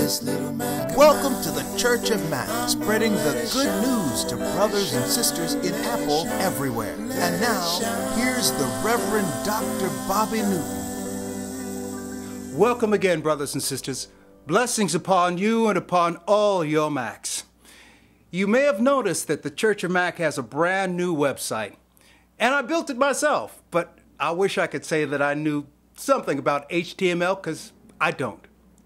Welcome to the Church of Mac, spreading the good news to brothers and sisters in Apple everywhere. And now, here's the Reverend Dr. Bobby Newton. Welcome again, brothers and sisters. Blessings upon you and upon all your Macs. You may have noticed that the Church of Mac has a brand new website. And I built it myself, but I wish I could say that I knew something about HTML, because I don't.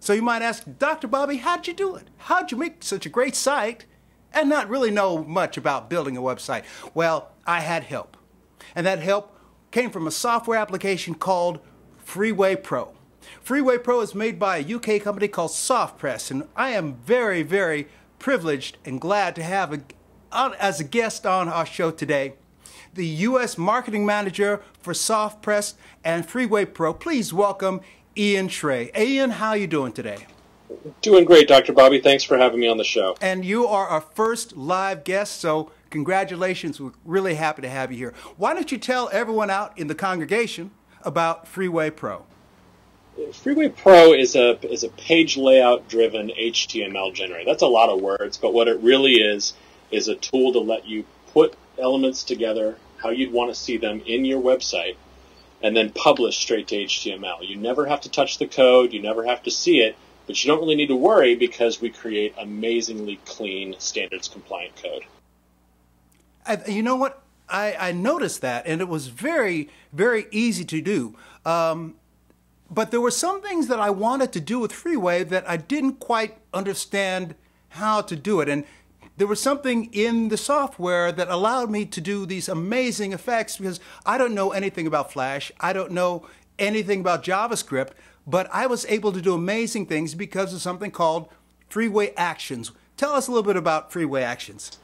So you might ask, Dr. Bobby, how'd you do it? How'd you make such a great site and not really know much about building a website? Well, I had help. And that help came from a software application called Freeway Pro. Freeway Pro is made by a UK company called Softpress, and I am very, very privileged and glad to have as a guest on our show today, the U.S. Marketing Manager for Softpress and Freeway Pro. Please welcome Ian Schray. Ian, how are you doing today? Doing great, Dr. Bobby. Thanks for having me on the show. And you are our first live guest, so congratulations. We're really happy to have you here. Why don't you tell everyone out in the congregation about Freeway Pro? Freeway Pro is a page layout driven HTML generator. That's a lot of words, but what it really is a tool to let you put elements together how you'd want to see them in your website and then publish straight to HTML. You never have to touch the code, you never have to see it, but you don't really need to worry because we create amazingly clean, standards compliant code. You know what? I noticed that, and it was very, very easy to do. But there were some things that I wanted to do with Freeway that I didn't quite understand how to do it. And there was something in the software that allowed me to do these amazing effects because I don't know anything about Flash. I don't know anything about JavaScript, but I was able to do amazing things because of something called Freeway Actions. Tell us a little bit about Freeway Actions.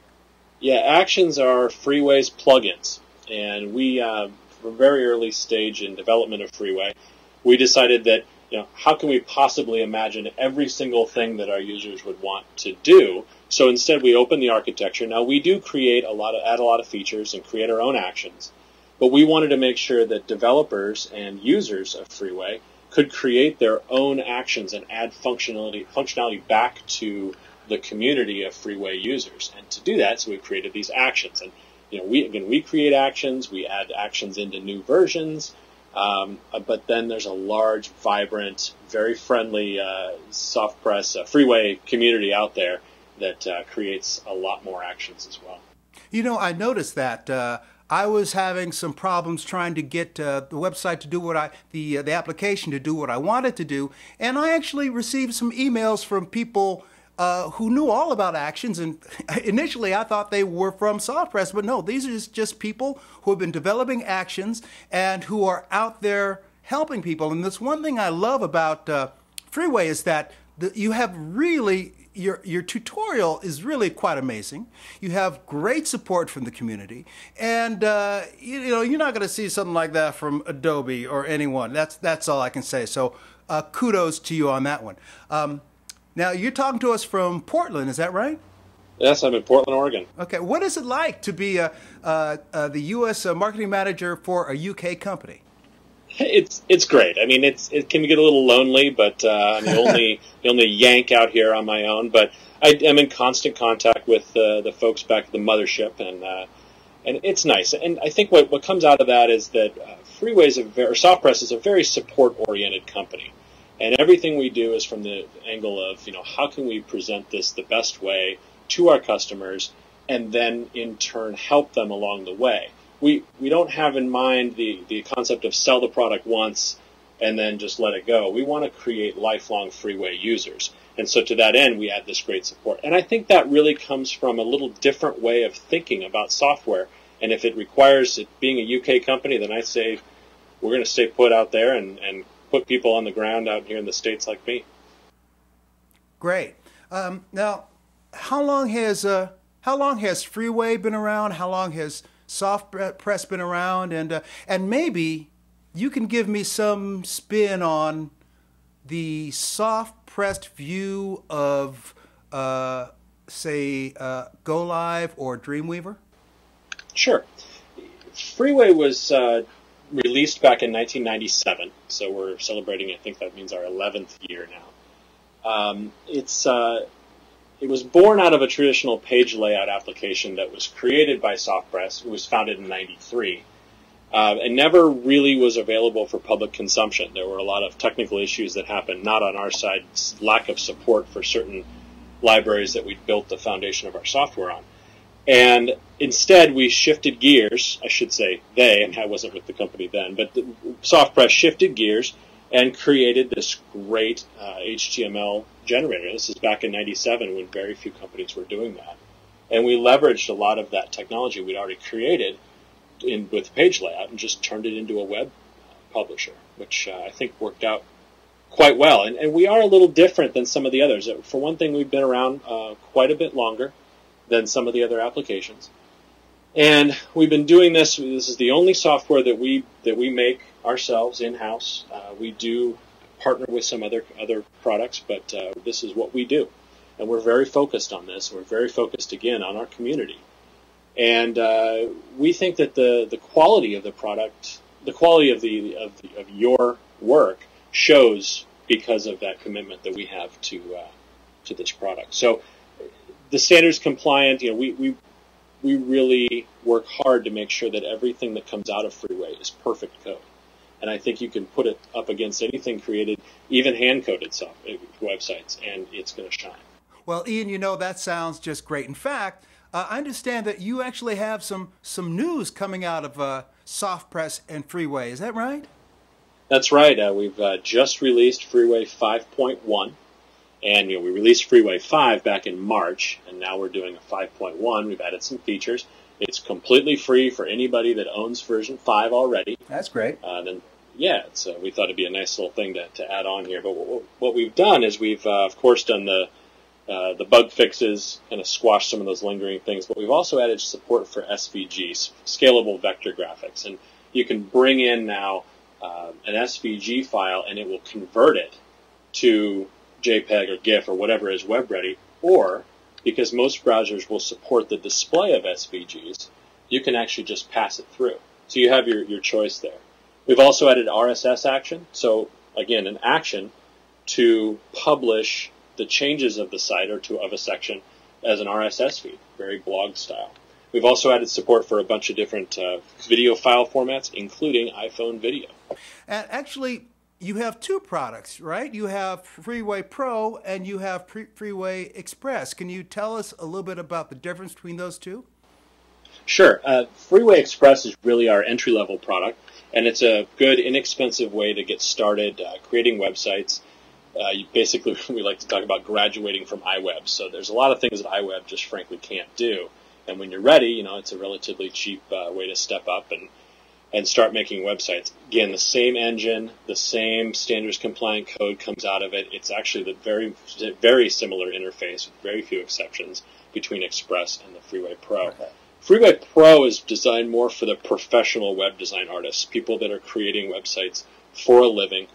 Yeah, Actions are Freeway's plugins. And we, from a very early stage in development of Freeway, we decided that, how can we possibly imagine every single thing that our users would want to do? So instead, we open the architecture. Now, we do add a lot of features and create our own actions, but we wanted to make sure that developers and users of Freeway could create their own actions and add functionality back to the community of Freeway users. And to do that, so we created these actions. And we create actions, we add actions into new versions. But then there's a large, vibrant, very friendly Softpress Freeway community out there that creates a lot more actions as well. I noticed that I was having some problems trying to get the website to do the application to do what I wanted to do, and I actually received some emails from people who knew all about actions, and initially I thought they were from Softpress, but no, these are just people who have been developing actions and who are out there helping people. And this one thing I love about Freeway is that you have really, your tutorial is really quite amazing. You have great support from the community, and you're not going to see something like that from Adobe or anyone. That's all I can say. So kudos to you on that one. Now, you're talking to us from Portland, is that right? Yes, I'm in Portland, Oregon. Okay, what is it like to be the U.S. marketing manager for a UK company? It's great. I mean, it can get a little lonely, but I'm the only Yank out here on my own. But I'm in constant contact with the folks back at the mothership, and it's nice. And I think what comes out of that is that Softpress is a very support-oriented company. And everything we do is from the angle of, how can we present this the best way to our customers and then in turn help them along the way. We don't have in mind the concept of sell the product once and then just let it go. We want to create lifelong Freeway users. And so to that end, we add this great support. And I think that really comes from a little different way of thinking about software. And if it requires it being a UK company, then I say we're going to stay put out there and put people on the ground out here in the States like me. Great. Now, how long has Freeway been around? How long has Softpress been around? And maybe you can give me some spin on the Softpress view of, say, Go Live or Dreamweaver. Sure. Freeway was released back in 1997, so we're celebrating, I think that means our 11th year now. It was born out of a traditional page layout application that was created by Softpress. It was founded in '93. And never really was available for public consumption. There were a lot of technical issues that happened, not on our side, lack of support for certain libraries that we'd built the foundation of our software on. And instead, we shifted gears, I should say they, and I wasn't with the company then, but Softpress shifted gears and created this great HTML generator. This is back in '97 when very few companies were doing that. And we leveraged a lot of that technology we'd already created with page layout and just turned it into a web publisher, which I think worked out quite well. And we are a little different than some of the others. For one thing, we've been around quite a bit longer than some of the other applications. And we've been doing this. This is the only software that we make ourselves in-house. We do partner with some other products, but this is what we do. And we're very focused on this. We're very focused, again, on our community. And we think that the quality of the product, the quality of your work shows because of that commitment that we have to this product. So the standards compliant, we really work hard to make sure that everything that comes out of Freeway is perfect code. And I think you can put it up against anything created, even hand-coded websites, and it's going to shine. Well, Ian, that sounds just great. In fact, I understand that you actually have some news coming out of Softpress and Freeway. Is that right? That's right. We've just released Freeway 5.1. And we released Freeway 5 back in March, and now we're doing a 5.1. We've added some features. It's completely free for anybody that owns version 5 already. That's great. We thought it'd be a nice little thing to add on here. But what we've done is we've, of course, done the bug fixes, kind of squashed some of those lingering things. But we've also added support for SVGs, scalable vector graphics. And you can bring in now an SVG file, and it will convert it to JPEG or GIF or whatever is web ready, or because most browsers will support the display of SVGs, you can actually just pass it through. So you have your choice there. We've also added RSS action. So again, an action to publish the changes of the site or of a section as an RSS feed, very blog style. We've also added support for a bunch of different video file formats, including iPhone video. And actually, you have two products, right? You have Freeway Pro and you have Freeway Express. Can you tell us a little bit about the difference between those two? Sure. Freeway Express is really our entry-level product, and it's a good, inexpensive way to get started creating websites. Basically, we like to talk about graduating from iWeb. So there's a lot of things that iWeb just frankly can't do. And when you're ready, it's a relatively cheap way to step up and start making websites. Again, the same engine, the same standards compliant code comes out of it. It's actually the very, very similar interface with very few exceptions between Express and the Freeway Pro. Okay. Freeway Pro is designed more for the professional web design artists, people that are creating websites for a living,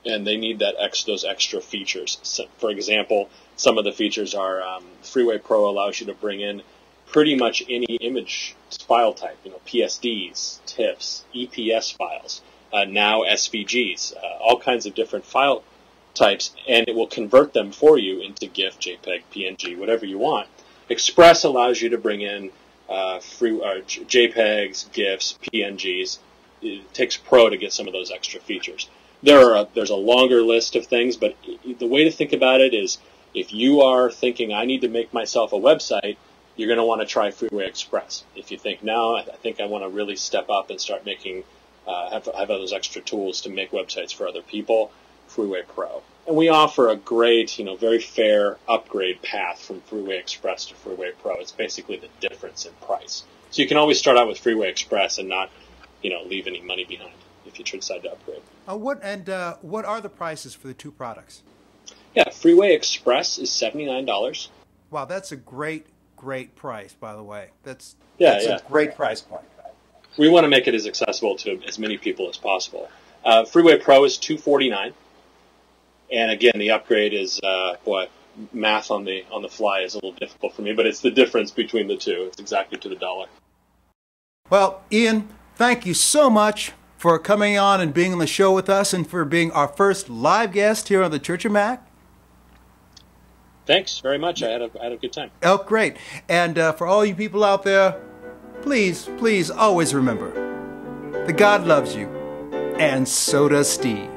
and they need those extra features. So, for example, some of the features are Freeway Pro allows you to bring in pretty much any image file type, PSDs, TIFFs, EPS files, now SVGs, all kinds of different file types, and it will convert them for you into GIF, JPEG, PNG, whatever you want. Express allows you to bring in JPEGs, GIFs, PNGs. It takes Pro to get some of those extra features. There's a longer list of things, but the way to think about it is if you are thinking, I need to make myself a website, you're going to want to try Freeway Express. If you think, no, I think I want to really step up and start making, have those extra tools to make websites for other people, Freeway Pro. And we offer a great, very fair upgrade path from Freeway Express to Freeway Pro. It's basically the difference in price. So you can always start out with Freeway Express and not, leave any money behind if you decide to upgrade. What are the prices for the two products? Yeah, Freeway Express is $79. Wow, that's a great price, by the way. That's a great price point. We want to make it as accessible to as many people as possible. Freeway Pro is $249, and again, the upgrade is math on the fly is a little difficult for me, but it's the difference between the two. It's exactly to the dollar. Well, Ian, thank you so much for coming on and being on the show with us, and for being our first live guest here on the Church of Mac. Thanks very much. I had a good time. Oh, great. And for all you people out there, please, please always remember that God loves you, and so does Steve.